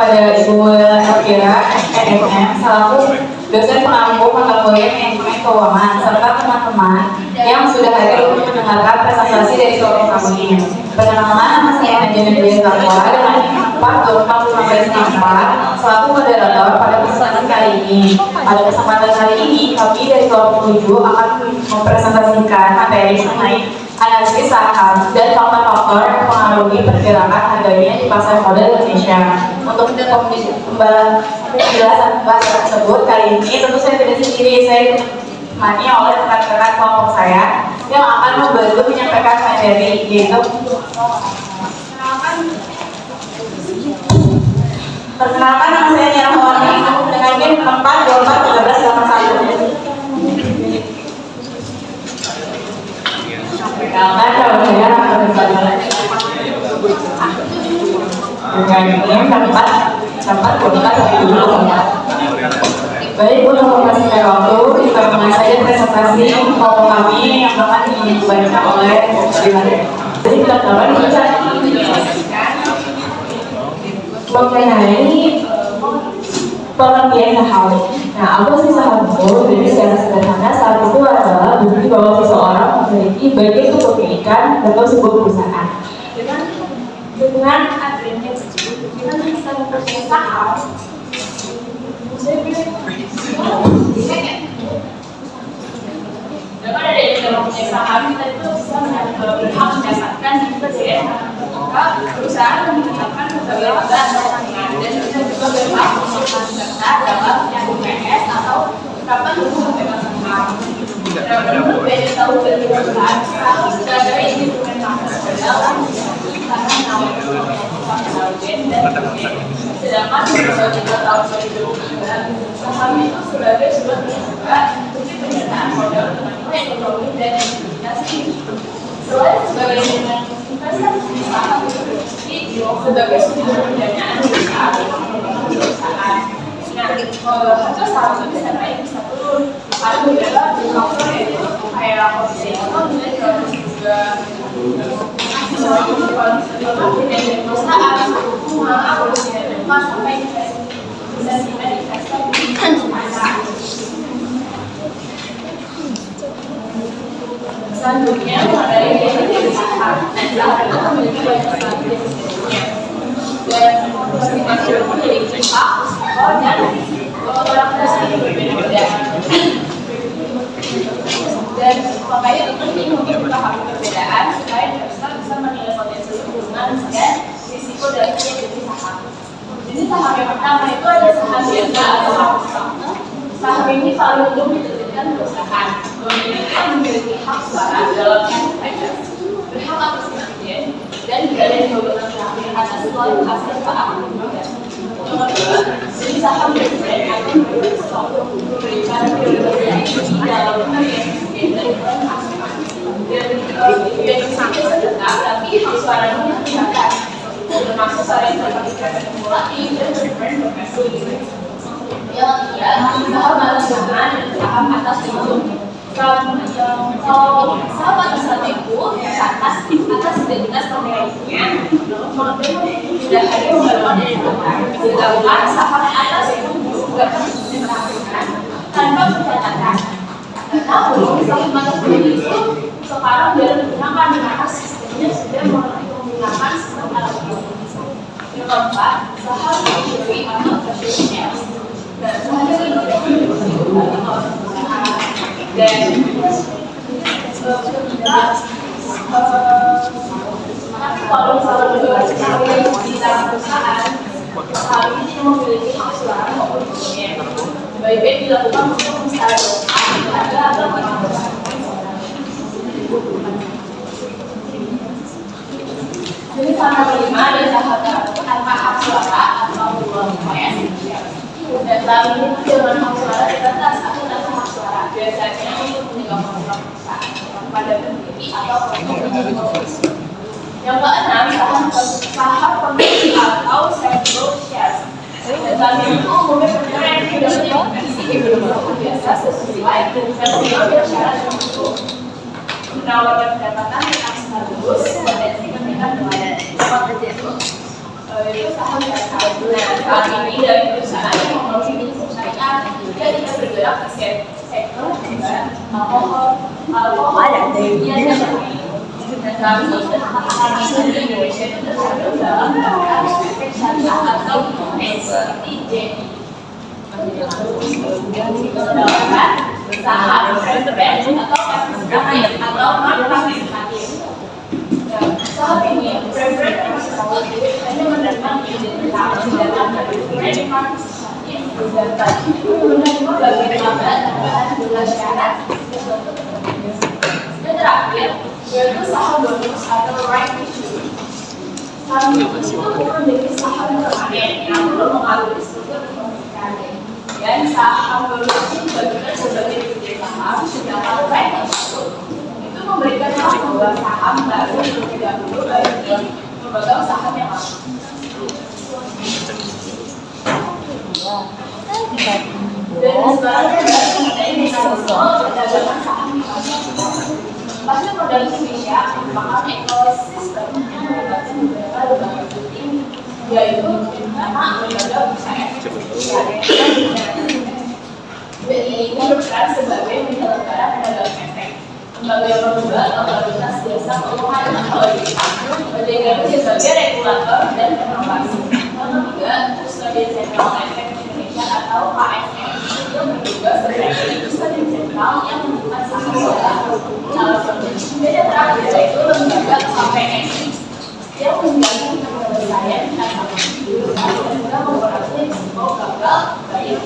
kepada Ibu Elvira, SNM, selaku dosen pengampu mata kuliah manajemen keuangan, serta teman-teman yang sudah hadir untuk mendengarkan presentasi dari forum kami. Perkenalkan, nama saya Najwa Dwi Satwa dengan 4 selaku moderator pada presentasi kali ini. Pada kesempatan kali ini, kami dari forum 7 akan mempresentasikan materi mengenai analisis saham dan faktor-faktor yang mempengaruhi pergerakan harganya di pasar modal Indonesia. Untuk penjelasan bahasa tersebut kali ini tentu saya tidak sendiri, saya ditemani oleh rekan-rekan kelompok saya yang akan membantu menyampaikan materi, yaitu perkenalkan, nama saya Nia Rahmawati dengan NIM 4241381. Perkenalkan, nama saya Rahmawati dengan NIM 4241381. Baik, untuk mempersingkat waktu, kita mulai saja presentasi kelompok kami yang akan dibacakan oleh jadi kita dapat mengenai pengertian saham. Nah, apa sih saham itu? Jadi secara sederhana, saham itu adalah bukti bahwa seseorang memiliki bagian kepemilikan dalam sebuah perusahaan. Dengan adanya kita mempunyai saham, dengan adanya dalam mempunyai saham, kita itu bisa berhak mendapatkan dividen jika perusahaan menetapkan berbagai badan dan kita juga berhak serta dalam yang UPS atau kapan untuk membebas saham. Namun beda tahu dari perusahaan sudah ada instrumen pasar dalam karena menawarkan dan sedangkan pada tahun 2003 saham itu sebagai sebuah lembaga bukti penyertaan modal dengan ekonomi dan investasi. Selain sebagai investasi, saham itu berfungsi sebagai sumber pendanaan besar perusahaan. Nah, harga saham itu bisa naik bisa turun. Ada beberapa faktor yaitu kayak kondisi ekonomi dan juga dari perusahaan, kondisi dan sampai investasi selanjutnya dari definisi saham. Saham itu memiliki banyak sekali definisinya dan masing-masing memiliki hak, risiko, dan karakteristik berbeda-beda. Dan makanya itu penting untuk memahami perbedaan supaya investor bisa menilai potensi keuntungan dan risiko dari jenis saham. Jenis saham yang pertama itu ada saham biasa atau saham. Saham ini paling umum diterbitkan perusahaan. Memiliki hak suara dalam investasi, berhak atas dividen, dan berada di golongan terakhir atas suatu hasil saat berubah. Nomor 2, jenis saham dividen akan memberikan prioritas dalam pemberian dividen dan asuransi. Dan dividen itu sedekah, tapi hak suaranya tidak termasuk suara yang terpakai kumulatif dan bervariasi. Yang ketiga, saham atas nama dan saham atas untung. Kalau saham atas nama itu atas identitas pemilikannya, tidak ada pembaruan dari dokter. Sedangkan saham atas itu juga dilakukan tanpa pencatatan. Namun saham atas itu sekarang sudah digunakan karena sistemnya sudah menggunakan sistem algoritma. Yang keempat, saham equity atau treasury shares. Dan saham itu dan kalau misalnya di dalam perusahaan, saham ini memiliki hak suara maupun untuknya. Baik-baik dilakukan untuk misalnya harga atau pengawasan. Jadi saham kelima ada saham tanpa hak suara atau UPS. Dan saham ini dengan hak suara terbatas atau tanpa hak suara. Biasanya untuk menjaga kontrol perusahaan pada pendiri atau pemilik. Yang keenam, saham pemilik atau single shares. Dan saham itu umumnya bergerak di dalam investasi biasa sesuai dengan syarat tertentu. Menawarkan pendapatan yang sekaligus potensi kenaikan badan. Itu saham biasa. Nah, hal ini dari perusahaan yang memproduksi perusahaan dia tidak bergerak di sektor alkohol, dan kami di Indonesia itu termasuk dalam efek syariah atau SITJ. Menggunakan saham preferensi atau non partisipatif. Saham ini preferensi hanya menerima dividend dalam preferensi partisipatif dan menerima bagian laba dengan syarat. Dan terakhir yaitu saham bonus atau right issue. Saham itu memiliki saham permanen yang belum mengalami struktur pemilikan. Dan saham bonus ini dibagikan sebagai dividen saham, sedangkan right issue itu memberikan hak bahwa saham baru terlebih dahulu bagi pemegang saham yang lama. Dan sebaliknya dari mekanisme perdagangan saham pasar modal Indonesia merupakan ekosistem yang melibatkan beberapa lembaga penting, yaitu pertama lembaga bursa efek BI ini berperan sebagai penyelenggara perdagangan efek. Lembaga yang kedua otoritas jasa keuangan atau OJK berjaga sebagai regulator dan pengawas. Yang ketiga Custodian Sentral Efek Indonesia atau KSE yang juga sebagai custodian sentral yang membuka saham modal. Dan yang terakhir yaitu lembaga KPN yang menjamin penyelesaian transaksi dan juga mengurangi risiko gagal bayar.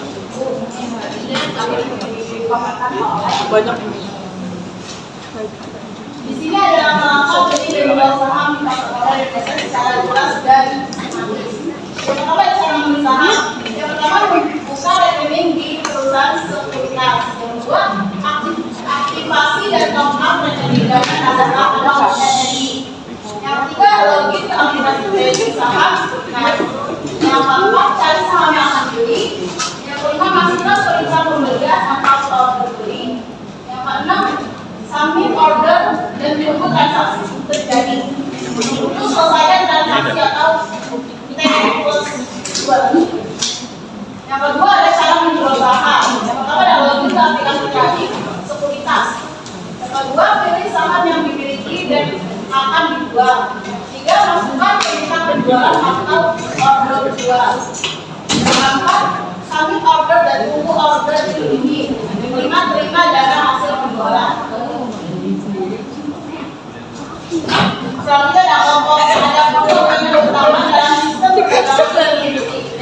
Banyak. Di sini ada langkah berdiri modal saham oleh investor secara jelas dan sistematis. Pertama cara membeli saham. Yang pertama membuka rekening di perusahaan sekuritas. Yang kedua aktivasi dan top up rekening dana nasabah atau SNI. Yang ketiga login ke aplikasi trading saham sekuritas. Yang keempat cari saham yang akan dibeli. Yang kelima masukkan perintah pembelian atau order beli. Yang keenam submit order dan tunggu transaksi terjadi. Untuk selesaikan transaksi atau T+2. Yang kedua ada cara menjual saham. Yang pertama adalah login ke aplikasi trading sekuritas. Yang kedua pilih saham yang dimiliki dan akan dijual. Tiga masukkan perintah penjualan atau order jual. Yang keempat submit order dan tunggu order diterima. Yang kelima terima dana hasil penjualan. Selanjutnya ada kelompok yang utama dalam sistem perdagangan industri.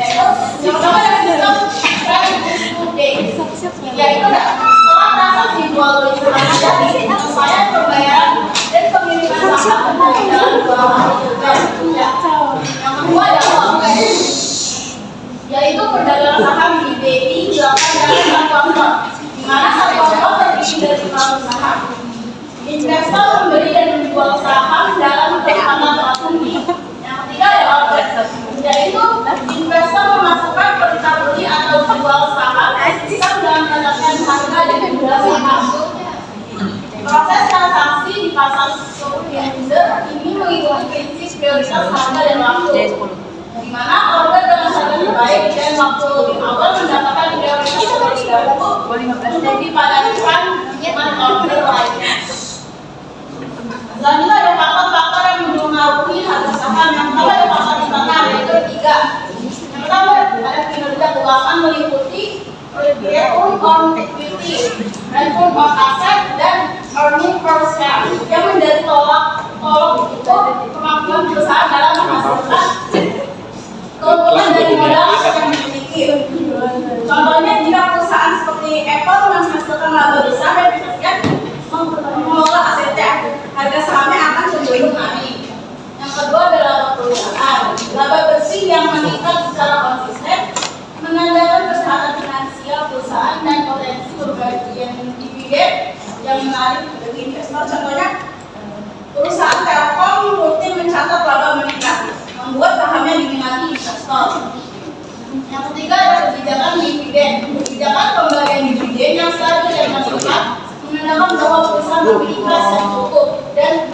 Yang pertama adalah sistem trade to day, yaitu setelah transaksi jual beli saham terjadi, upaya pembayaran dan pemilikan saham dari dalam dua hari juga. Yang kedua adalah OPS, yaitu perdagangan saham di BI dilakukan dalam satu kelompok, di mana satu kelompok terdiri dari 5 saham. Investor membeli dan menjual saham dalam kesempatan tertentu. Yang ketiga adalah order, yaitu investor memasukkan perintah beli atau jual saham sistem dengan menetapkan harga dan jumlah saham. Proses transaksi di pasar securities ini mengikuti prinsip prioritas harga dan waktu, di mana order dengan harga terbaik dan waktu lebih awal mendapatkan prioritas terlebih dahulu untuk dipadankan dengan order lainnya. Selanjutnya ada faktor-faktor yang mempengaruhi harga saham. Yang pertama ada faktor internal, yaitu 3. Yang pertama ada kinerja keuangan meliputi return on equity, return on asset, dan earning per share. Yang menjadi tolak itu kemampuan perusahaan dalam menghasilkan keuntungan dari modal yang dimiliki. Contohnya jika perusahaan seperti Apple menghasilkan laba besar dan kemudian mengelola asetnya, harga sahamnya akan cenderung naik. Yang kedua adalah laba perusahaan. Laba bersih yang meningkat secara konsisten menandakan kesehatan finansial perusahaan dan potensi pembagian dividen yang menarik bagi investor. Contohnya, perusahaan Telkom rutin mencatat laba meningkat, membuat sahamnya diminati investor. Yang ketiga adalah kebijakan dividen. Kebijakan pembagian dividen yang stabil dan meningkat menandakan bahwa perusahaan memiliki kas yang cukup dan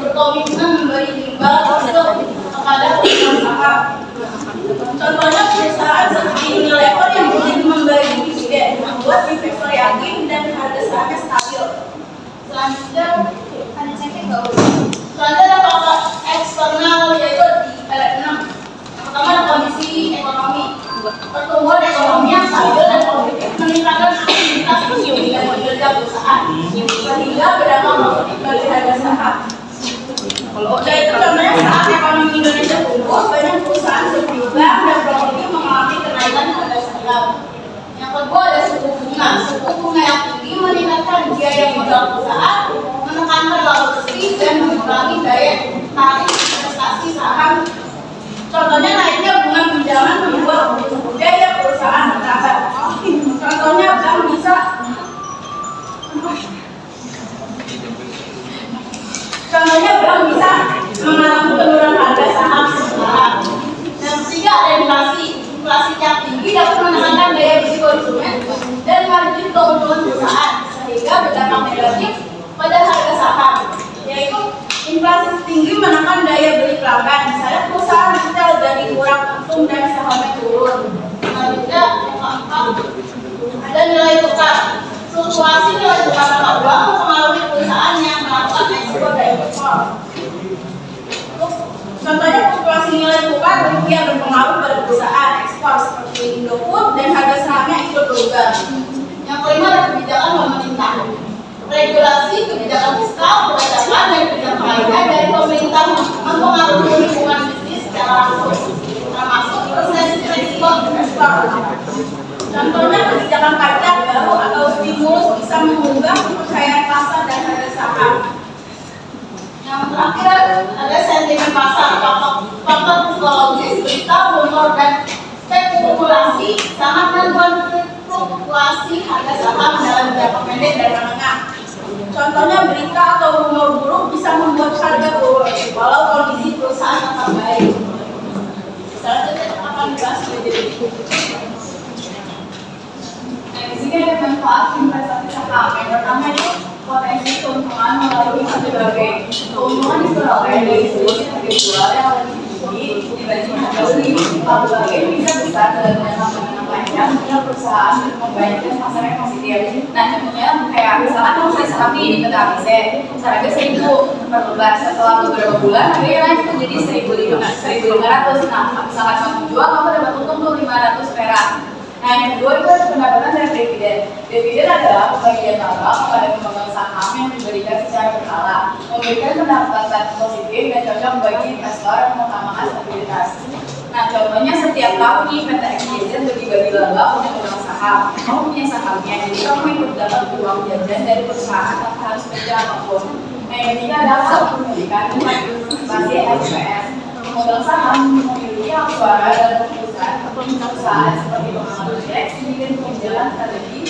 berkomitmen memberi imbal untuk kepada perusahaan saham. Contohnya Misalkan seperti nilai ekor yang boleh membagi dividen, membuat investor yakin dan harga sahamnya stabil. Selanjutnya ada ceknya nggak usah. Selanjutnya ada faktor eksternal yaitu di ayat 6. Yang pertama ada kondisi ekonomi. Pertumbuhan ekonomi yang stabil dan produktif meningkatkan aktivitas yang bekerja perusahaan sehingga berdampak positif bagi harga saham. Yaitu contohnya saat ekonomi Indonesia tumbuh, banyak perusahaan seperti bank dan properti mengalami kenaikan harga saham. Yang kedua ada suku bunga. Suku bunga yang tinggi meningkatkan biaya modal perusahaan, menekan harga bersih dan mengurangi daya tarik investasi saham. Contohnya naiknya bunga pinjaman membuat biaya perusahaan menambah. Contohnya bank bisa mengalami penurunan harga saham sekarang. Dan ketiga ada inflasi. Inflasi yang tinggi dapat menekan daya beli konsumen dan margin keuntungan perusahaan sehingga berdampak negatif pada harga saham. Yaitu inflasi tinggi menekan daya beli pelanggan. Misalnya perusahaan retail jadi kurang untung dan sahamnya turun. Selanjutnya yang keempat ada nilai tukar. Fluktuasi nilai tukar mata uang mempengaruhi perusahaan yang melakukan ekspor dan impor. Contohnya fluktuasi nilai tukar rupiah berpengaruh pada perusahaan ekspor seperti Indofood dan harga sahamnya ikut berubah. Yang kelima ada kebijakan pemerintah. Regulasi, kebijakan fiskal, perdagangan, dan kebijakan lainnya dari pemerintah mempengaruhi lingkungan bisnis secara langsung, termasuk persepsi risiko investor. Contohnya kebijakan pajak baru atau stimulus bisa mengubah kepercayaan pasar dan harga saham. Yang terakhir ada sentimen pasar, faktor psikologis, berita, rumor, dan spekulasi sangat membuat fluktuasi harga saham dalam jangka pendek dan menengah. Contohnya berita atau rumor buruk bisa membuat harga turun walau kondisi perusahaan tetap baik. Selanjutnya akan dibahas menjadi di sini ada manfaat investasi saham. Yang pertama itu potensi keuntungan melalui berbagai keuntungan diperoleh dari seluruh harga jual yang lebih tinggi dibanding harga beli. Berbagai bisa besar dalam jangka panjang jika perusahaan membayarkan pasar yang positif. Nah, contohnya kayak misalkan kamu beli saham di PT ABC, harga 1.000 per lembar. Setelah beberapa bulan harganya naik menjadi 1.500. Nah, misalkan kamu jual, kamu dapat untung tuh 500 perak. Nah, yang kedua itu ada pendapatan dari dividen. Dividen adalah pembagian laba kepada pemegang saham yang diberikan secara berkala, memberikan pendapatan positif dan cocok bagi investor yang mengutamakan stabilitas. Nah, contohnya setiap tahun nih PT XYZ bagi-bagi laba untuk pemegang saham. Kamu punya sahamnya, jadi kamu ikut dapat uang jajan dari perusahaan tanpa harus kerja apapun. Nah, yang ketiga adalah kepemilikan partisipasi LPS. Pemegang saham memiliki hak suara dalam perusahaan seperti pengambil direksi dan penjalan strategi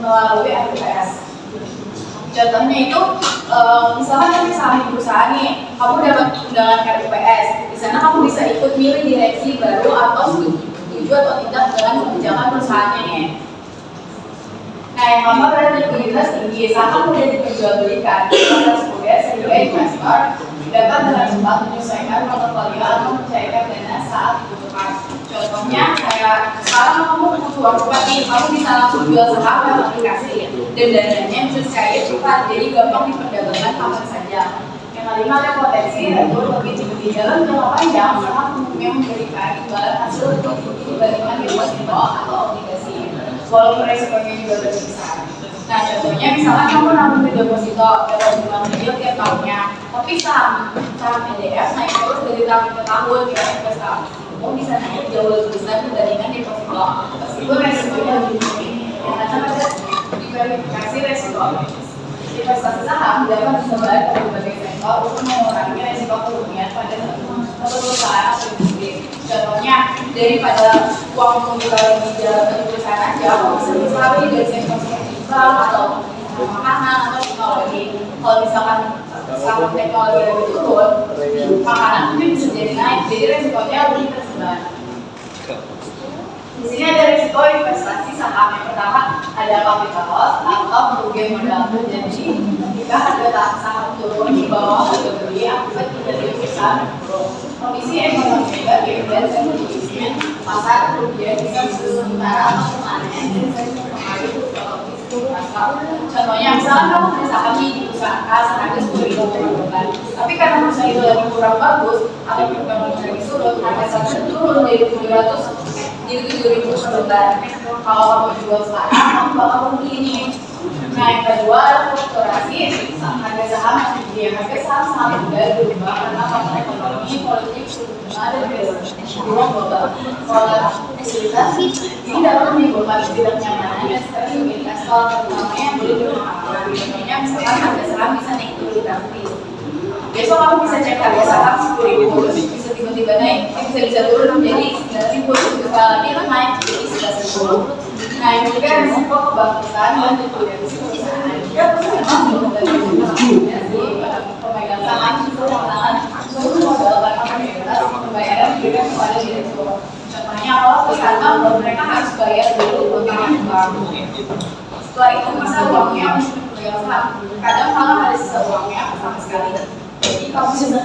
melalui RPS. Contohnya itu, misalkan kamu saham di perusahaan nih, kamu dapat undangan RPS. Di sana kamu bisa ikut milih direksi baru atau setuju atau tidak dengan kebijakan perusahaannya nih. Nah, yang keempat adalah likuiditas tinggi. Saham mudah diperjualbelikan. Proses kemudian sehingga investor dapat dengan cepat menyelesaikan portofolio atau mencairkan dana saat dibutuhkan. Contohnya kayak sekarang kamu butuh uang cepat nih, kamu bisa langsung jual saham lewat aplikasi dan dananya bisa cair cepat, jadi gampang diperdagangkan kapan saja. Yang kelima ada potensi retur lebih tinggi. Dalam jangka panjang, saham umumnya memberikan imbalan hasil lebih tinggi dibandingkan deposito atau obligasi, walaupun resikonya juga lebih besar. Nah, contohnya misalkan kamu nabung di deposito dapat bunga kecil tiap tahunnya, tapi saham ETF naik terus dari tahun ke tahun kita investasi. Kamu bisa naik jauh lebih besar dibandingkan deposito, meskipun resikonya lebih tinggi. Yang ada diverifikasi resiko. Investasi saham dapat disebar ke berbagai sektor untuk mengurangi resiko kerugian pada satu perusahaan atau industri. Contohnya, daripada uang pembukaan di dalam perusahaan aja, kamu bisa misalnya dari sektor bank atau makanan atau teknologi. Kalau misalkan saham teknologi lebih turun, makanan mungkin bisa jadi naik, jadi resikonya lebih tersebar. Di sini ada risiko investasi saham. Yang pertama ada capital loss atau kerugian modal. Jadi jika harga saham turun di bawah harga beli akibat kinerja perusahaan buruk, kondisi ekonomi negatif dan sekuritisnya pasar kerugian bisa sementara atau permanen dan mempengaruhi psikologis contohnya misalkan kamu misalkan nih di usaha seharga 10.000 per lembar, tapi karena usaha itu lagi kurang bagus atau perkembangan lagi surut, harga satu turun dari 7.000 per lembar. Kalau kamu jual sekarang, kamu bakal rugi nih. Nah, yang kedua, fluktuasi harga saham masih tinggi. Harga saham sangat mudah berubah karena faktor ekonomi, politik, suku bunga, dan global. Volatilitas ini dapat menimbulkan ketidaknyamanan dan stres bagi investor, terutama yang beli berpengalaman. Contohnya, misalkan harga saham bisa naik turun drastis. Besok kamu bisa cek harga saham 10.000, bisa tiba-tiba naik, bisa turun menjadi 9.000, bisa lagi naik jadi 11.000. Nah, ini juga risiko kebangkrutan dan likuiditas perusahaan. Jika perusahaan belum pemegang saham kewenangan seluruh modal karena prioritas pembayaran diberikan kepada direktur. Contohnya, kalau perusahaan mereka harus bayar dulu utang bank. Setelah itu masa uangnya untuk pemegang saham. Kadang malah ada sisa uangnya sama sekali. Jadi kalau sudah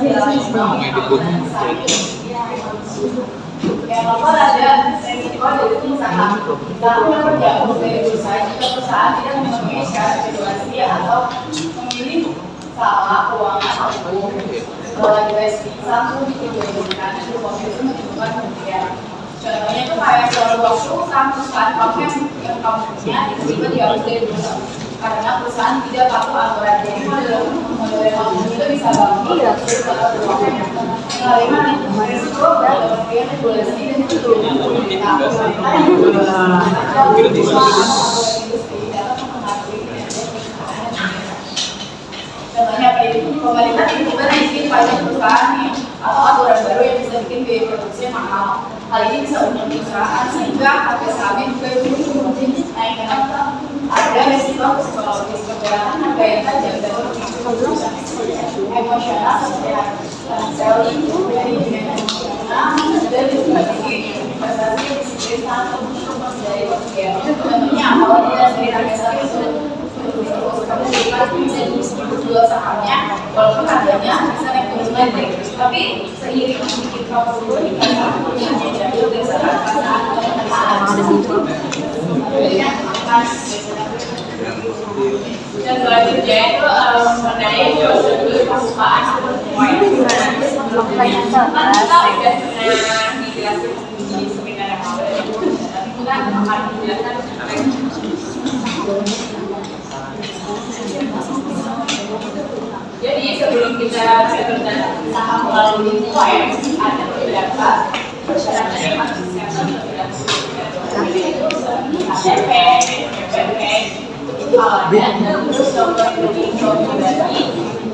yang nomor ada resiko dari perusahaan. Dalam bergabung dari perusahaan jika perusahaan tidak memenuhi syarat regulasi atau memilih salah keuangan atau regulasi langsung diperbolehkan dan uang itu menimbulkan kerugian. Contohnya itu kayak suatu waktu perusahaan kamu yang kamu punya tiba-tiba diharus dari perusahaan karena perusahaan tidak patuh aturan. Jadi model yang kamu itu bisa bangkrut dan terus bakal beruangnya. Kelima, risiko kemudian regulasi dan keturunan pemerintah contohnya apa itu? Pemerintah tiba-tiba naikin pajak perusahaan atau aturan baru yang bisa bikin biaya produksi mahal. Hal ini bisa untuk perusahaan sehingga harga sahamnya juga turun. Nah, karena ada risiko psikologis kekurangan harga yang tajam dan emosional seperti selling dari dunia emosional dan strategi investasi disiplin sangat penting dari kerugian. Contohnya kalau tidak dari harga saham itu kamu bisa jual sahamnya walaupun harganya bisa naik turun lagi, tapi seiring sedikit kamu turun di pasar yang jadi berdasarkan perasaan dan selanjutnya itu mengenai prosedur pembukaan kita udah pernah dijelasin di seminar yang lalu, kita akan menjelaskan jadi sebelum kita sebutkan saham melalui poin ada beberapa persyaratan yang harus disiapkan terlebih dahulu, yaitu KTP, PPP, dan terus nomor pribadi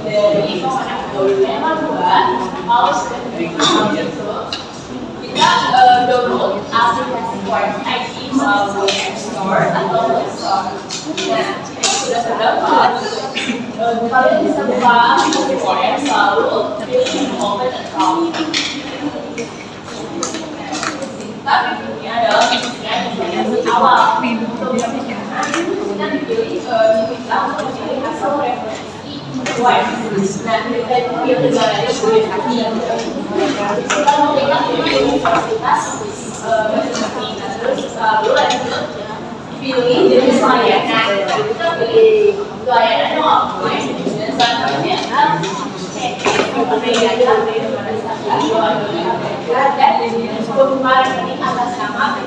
dari pemenang download. Yang kedua, kalau sudah diberikan hal itu, kita download aplikasi Quartz ID melalui App Store atau Play Store. Nah, sudah terdapat, kalian bisa buka aplikasi Quartz lalu pilih Open Account. Tapi ini adalah aplikasi awal. Kita dipilih kita untuk mencari hasil referensi web. Nah, kita pilih negaranya boleh kaki. Kita memberikan universitas terus lalu lanjut pilih jenis layanan. Kita pilih layanan yang offline dan selanjutnya dan pembukaan ini atas nama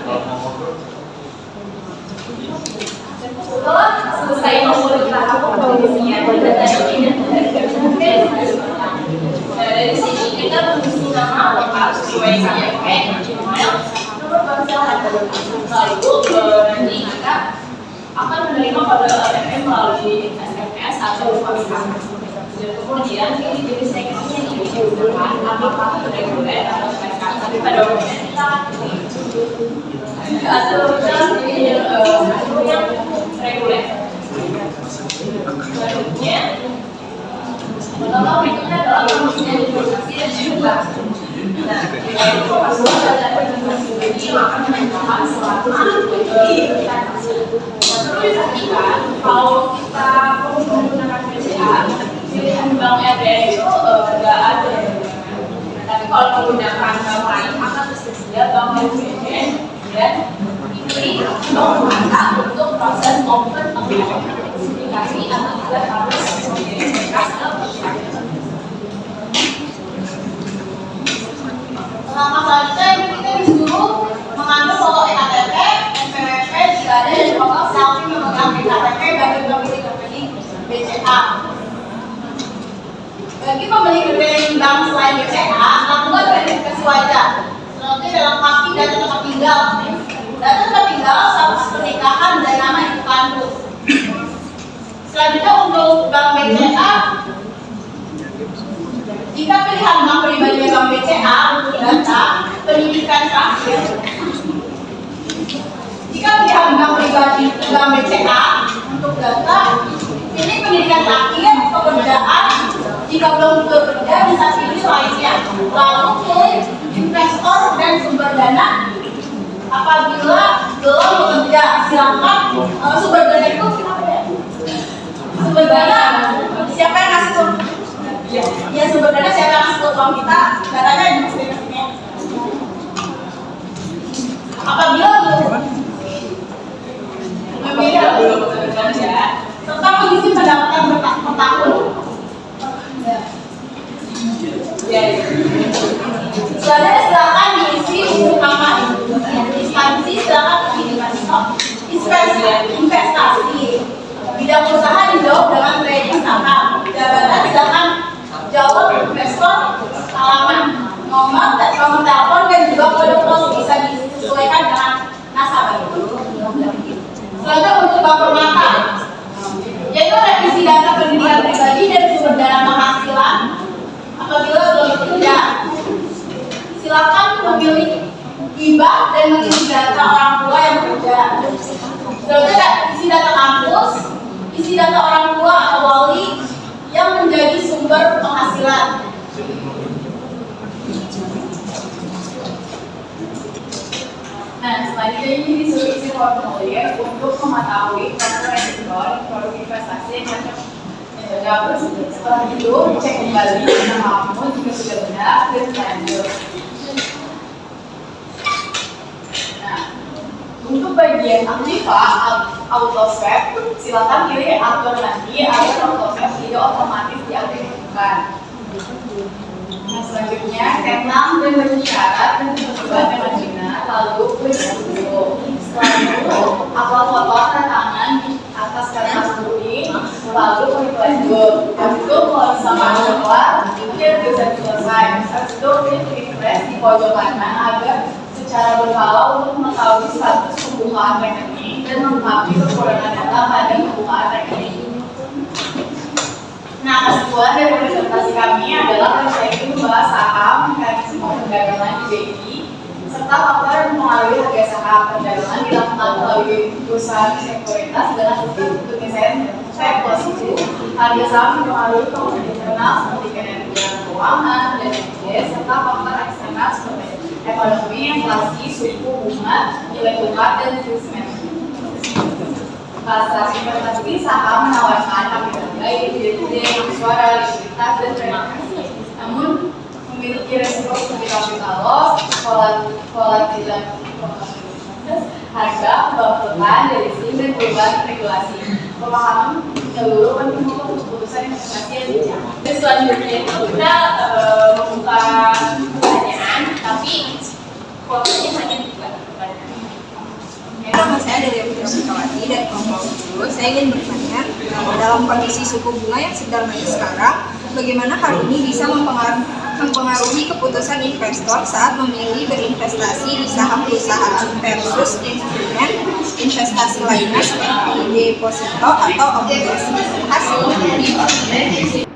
setelah selesai mengurus tahap pengisian data ini dari sini kita mengisi nama lengkap sesuai KTP, email, nomor ponsel lalu nanti kita akan menerima kode OTP melalui SMS atau WhatsApp. Dan kemudian pilih jenis rekeningnya ini digunakan apakah reguler atau spesial. Tapi pada umumnya kita akan pilih atau kita pilih yang reguler. Selanjutnya, pertama berikutnya adalah pengisian informasi dan jumlah. Nah, informasi dan informasi ini akan menentukan selama di transaksi. Perlu diperhatikan kalau kita menggunakan BCA, pilihan bank RDN itu nggak ada. Tapi kalau menggunakan bank lain akan tersedia bank lain selanjutnya kita disuruh mengambil foto EKTP, NPWP jika ada dan foto selfie memegang EKTP bagi pemilik rekening BCA. Bagi pemilik rekening bank selain BCA, lakukan verifikasi wajah. Selanjutnya dalam hati data tempat tinggal. Data tempat tinggal, status pernikahan dan nama ibu kampus. Selanjutnya untuk bank BCA, jika pilihan bank pribadi bank BCA untuk data pendidikan terakhir, jika pilihan bank pribadi bank BCA untuk data pilih pendidikan terakhir, pekerjaan, jika belum bekerja bisa pilih lainnya, lalu pilih investor dan sumber dana. Apabila belum bekerja silakan sumber dana itu apa ya? Sumber dana siapa yang ngasih tuh? Ya sumber dana siapa yang ngasih uang kita? Datanya di sini. Apabila belum memilih belum bekerja serta mengisi pendapatan per tahun. Selanjutnya silakan diisi utama instansi, silakan pilih investasi. Bidang usaha dijawab dengan trading saham. Jabatan silakan jawab investor, alamat, nomor telepon dan juga kode pos bisa disesuaikan dengan nasabah. Selanjutnya untuk bank permata, yaitu revisi data pendidikan pribadi dan sumber dana penghasilan. Apabila belum bekerja, silakan memilih hibah dan mengisi data orang tua yang bekerja. Selanjutnya isi data kampus, isi data orang tua atau wali yang menjadi sumber penghasilan. Nah, selanjutnya ini disuruh isi formulir untuk mengetahui faktor resiko produk investasi yang cocok. Setelah itu cek kembali namamu jika sudah benar dan lanjut. Nah, untuk bagian aktiva auto swap, silakan pilih atur nanti agar auto swap tidak otomatis diaktifkan. Nah, selanjutnya kenang dan bersyarat dan terlibat dengan benar lalu klik dulu. Setelah itu upload foto tanda tangan di atas kertas putih lalu klik lanjut. Habis itu kalau sama keluar dia bisa selesai. Habis itu klik refresh di pojok kanan agar secara berkala untuk mengetahui status pembukaan rekening dan mengetahui kekurangan data pada pembukaan rekening. Nah, kesimpulan dari presentasi kami adalah kita membahas saham, mekanisme perdagangan di BI, serta faktor yang mempengaruhi harga saham. Perdagangan dilakukan melalui perusahaan sekuritas dengan bentuk saya plus itu. Harga saham mempengaruhi komponen internal seperti kinerja keuangan dan EPS, serta faktor eksternal seperti ekonomi, inflasi, suku bunga, nilai tukar, dan risk management. Pasar investasi saham menawarkan kapital baik, dividend, suara, likuiditas, dan transaksi. Namun memiliki resiko seperti capital loss, volatilitas, harga, kebangkrutan, dari sini dan perubahan regulasi. Pemahaman menyeluruh penting untuk keputusan investasi yang bijak. Dan selanjutnya itu kita membuka pertanyaan, tapi fokusnya hanya tiga pertanyaan. Nama saya dari Putri Sukawati dari kelompok 10. Saya ingin bertanya, dalam kondisi suku bunga yang sedang naik sekarang, bagaimana hal ini bisa mempengaruhi keputusan investor saat memilih berinvestasi di saham perusahaan versus instrumen investasi lainnya seperti deposito atau obligasi hasil.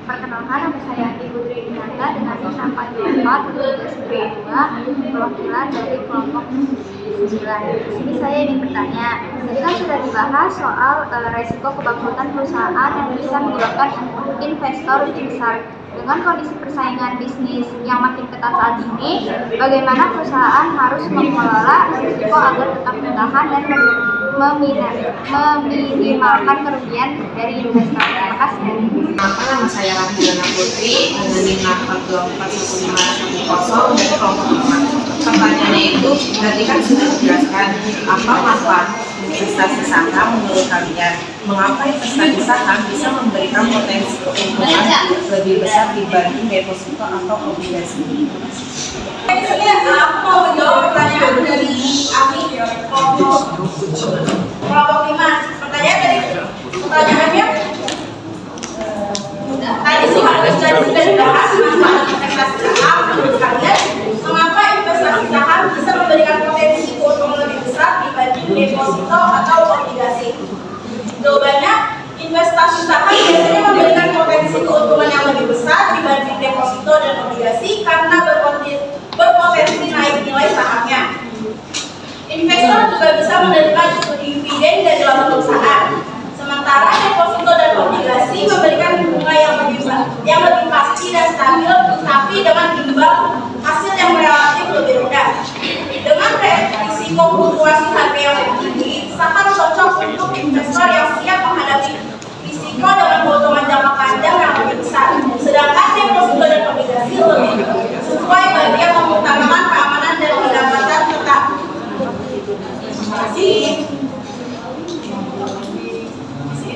Perkenalkan, nama saya Andi Putri Dinanda dengan NIM 444 perwakilan dari kelompok 9. Di sini saya ingin bertanya, tadi kan sudah dibahas soal resiko kebangkrutan perusahaan yang bisa menyebabkan investor rugi besar. Dengan kondisi persaingan bisnis yang makin ketat saat ini, bagaimana perusahaan harus mengelola risiko agar tetap bertahan dan meminimalkan kerugian dari investor? Terima kasih. Nama saya Rahdiana Putri dengan NIM 4241510 dari kelompok 4. Pertanyaannya itu berarti kan sudah dijelaskan apa manfaat investasi saham menurut kalian? Mengapa investasi saham bisa memberikan potensi keuntungan lebih besar dibanding deposito atau obligasi? Di sini aku mau menjawab pertanyaan dari Ami kelompok 5. Pertanyaannya tadi sudah dibahas manfaat investasi saham. Menurut kalian, mengapa investasi saham bisa memberikan potensi keuntungan lebih besar dibanding deposito atau obligasi? Jawabannya, investasi saham biasanya memberikan potensi keuntungan yang lebih besar dibanding deposito dan obligasi karena berpotensi naik nilai sahamnya. Investor juga bisa menerima dividen dari dalam perusahaan. Sementara deposito dan obligasi memberikan bunga yang lebih pasti dan stabil, tapi dengan imbal hasil yang relatif lebih rendah. Dengan risiko fluktuasi harga yang lebih tinggi, saham cocok untuk investor yang siap menghadapi risiko dengan keuntungan jangka panjang yang lebih besar. Sedangkan deposito dan obligasi lebih sesuai bagi yang mengutamakan keamanan dan pendapatan tetap. Terima kasih.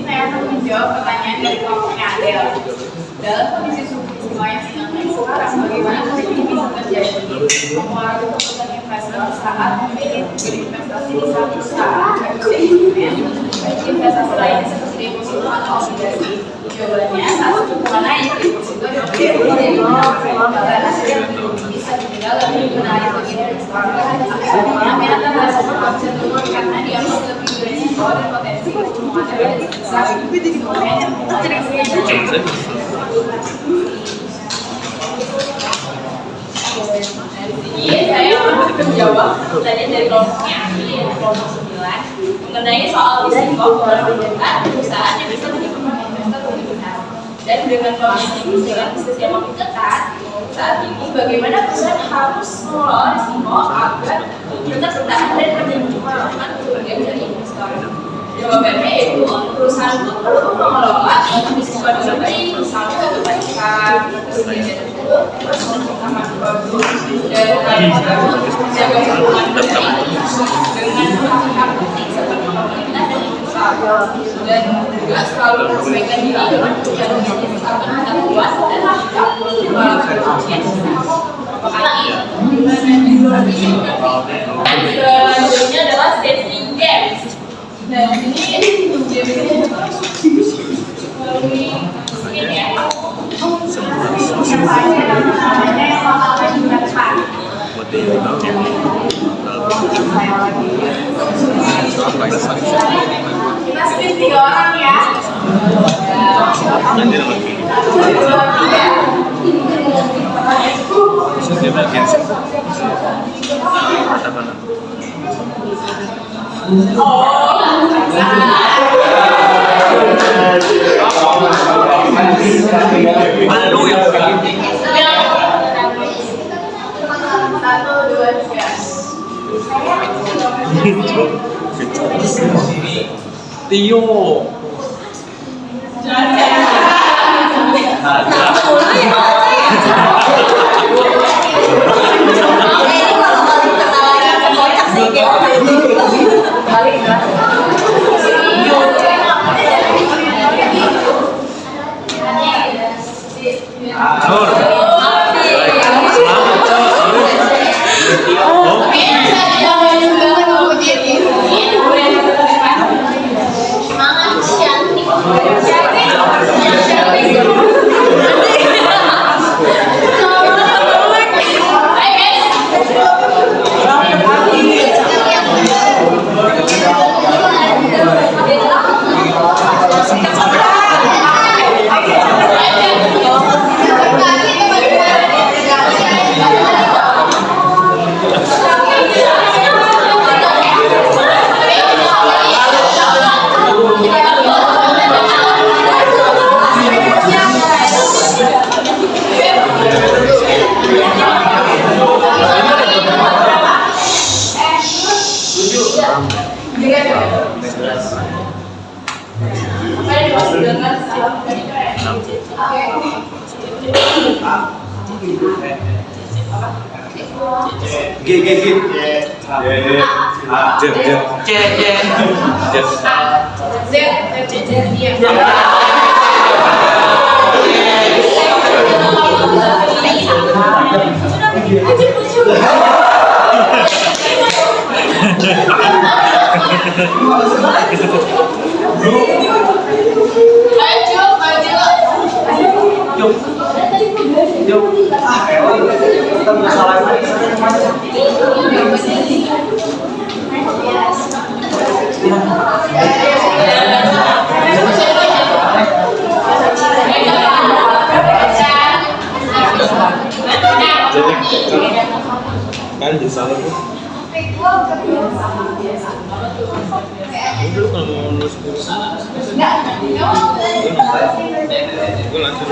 Saya akan menjawab pertanyaan dari kelompoknya Adel. Dalam kondisi suku bunga yang sedang naik sekarang, bagaimana hal ini bisa terjadi mempengaruhi keputusan investor saat memilih berinvestasi di satu perusahaan, baik investasi lainnya seperti deposito atau obligasi? Jawabannya, saat suku bunga naik, deposito dan obligasi dan hasilnya bisa tinggal lebih menarik bagi investor. Akhirnya, minat terhadap saham bisa turun karena dianggap lebih berisiko dan potensi keuntungannya lebih besar. Jadi saya akan menjawab pertanyaan dari kelompoknya Ami, kelompok 9, mengenai soal risiko perubahan perusahaan yang bisa menyebabkan investor lebih besar. Dan dengan kondisi dengan bisnis yang makin ketat saat ini, bagaimana perusahaan harus mengelola risiko agar tetap bertahan dan menyebabkan kerugian dari investor? Jawabannya yaitu perusahaan itu perlu mengelola risiko dengan baik, misalnya kebaikan, kerugian terus mengutamakan produk dan menjaga hubungan baik dengan pihak penting seperti pemerintah dan investor, dan juga selalu menyesuaikan diri dengan kebutuhan bisnis agar kita puas dan tidak kerugian. Dan selanjutnya adalah sesi games. Dan ini game melalui screen ya. Kita spin 3 orang ya. Tio. G. Kan jadi salah tuh. Dulu kalau mau lulus kursus, gue langsung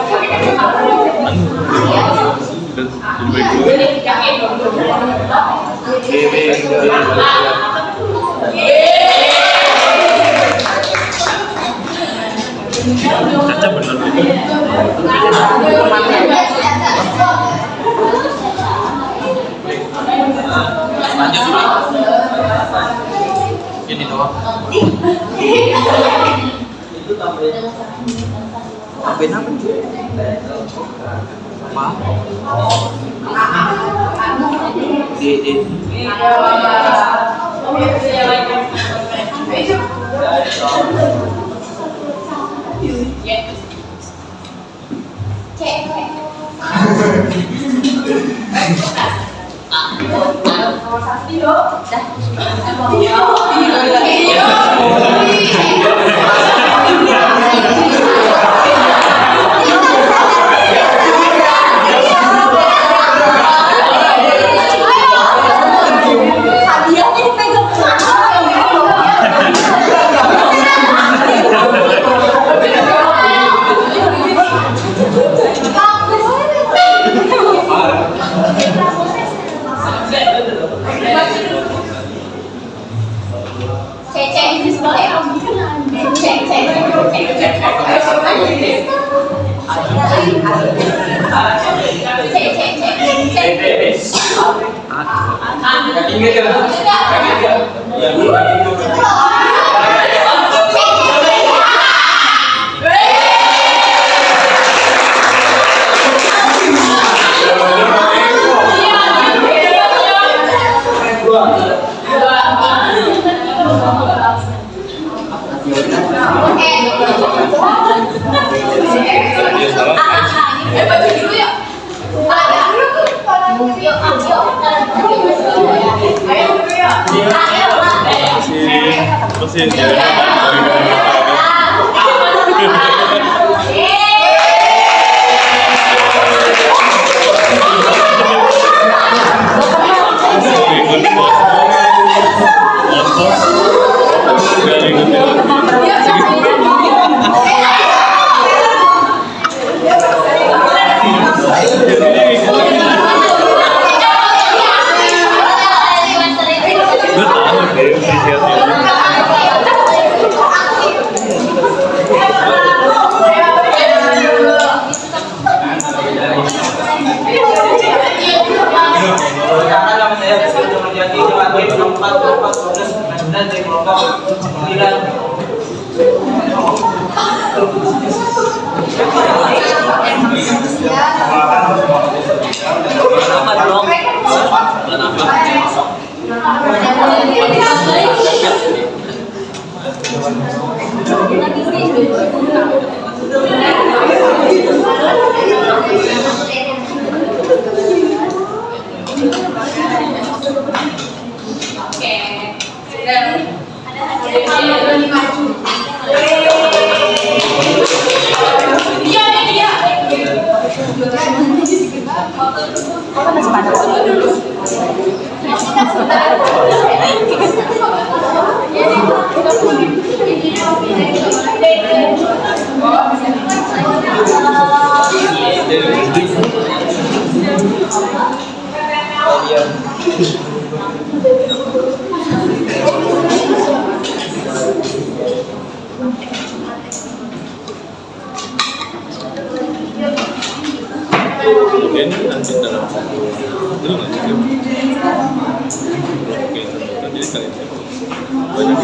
Caca bener. Lanjut dulu. Ini doang. Tambahin apa cuy? Apa? Ini nanti dalam satu itu nanti jadi kali banyak.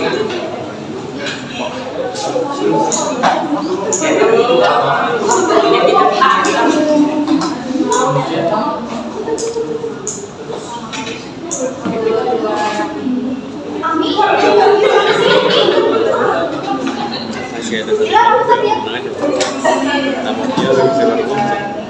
Masih ada satu yang nama dia bisa berkonsen.